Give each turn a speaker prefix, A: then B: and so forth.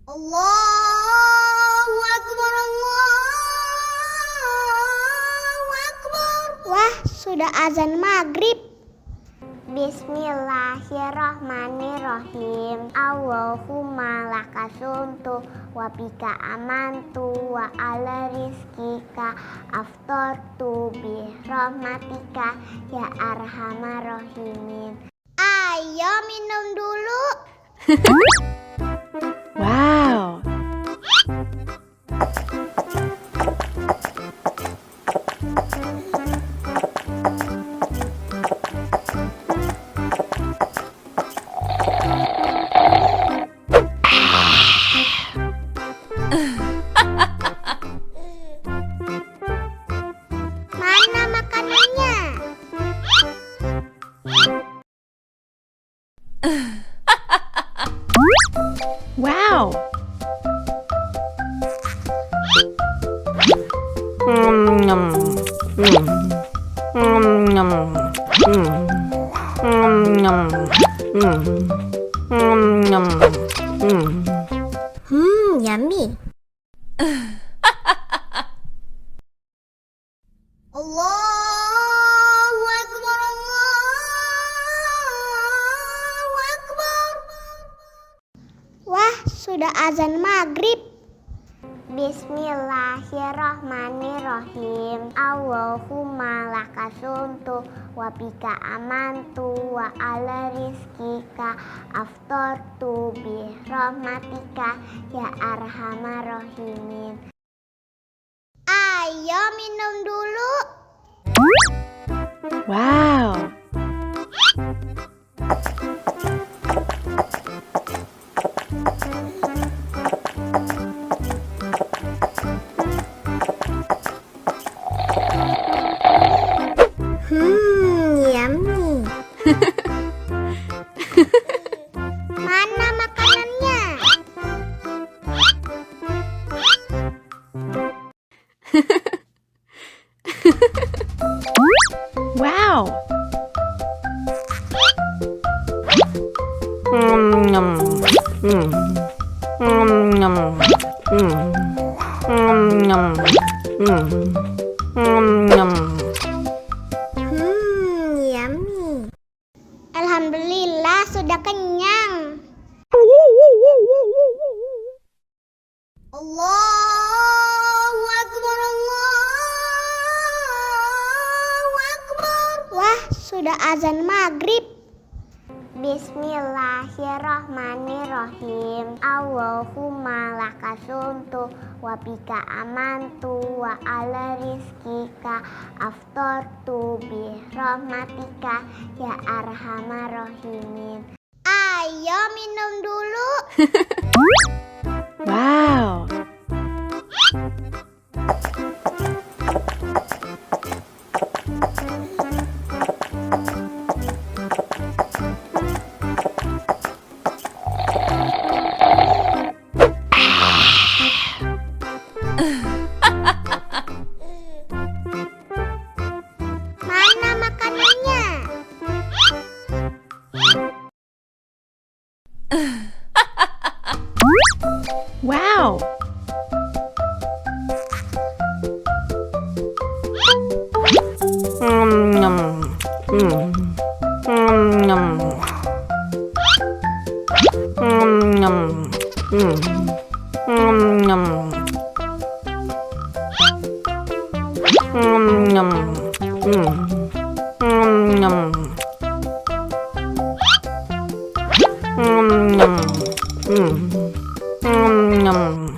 A: Allahu Akbar, Allahu Akbar. Wah, sudah azan maghrib. Bismillahirrahmanirrahim. Allahumma lakasumtu wa bika amantu wa ala rizkika aftortu bi rahmatika ya arhamar rahimin. Ayo minum dulu.
B: Wow.
A: Mana makanannya?
B: Wow.
A: Yummy. Allahu Akbar, Allahu Akbar. Wah, sudah azan maghrib. Bismillahirrahmanirrahim. Allahumma lakasumtu wa bika amantu wa ala rizkika aftortu bi rahmatika ya arhamar rahimin. Ayo minum dulu.
B: Wow.
A: Yummy. Mana makanannya?
B: Wow.
A: Yummy. Alhamdulillah sudah kenyang. Allahu Akbar, Allahu Akbar. Wah, sudah azan maghrib. Bismillahirrahmanirrahim. Allahumma lakasumtu wa bika amantu wa ala rizkika aftortu bi rahmatika ya arhamar rahimin. Ayo minum dulu.
B: Wow.
A: Mana makanannya?
B: Wow. Yum.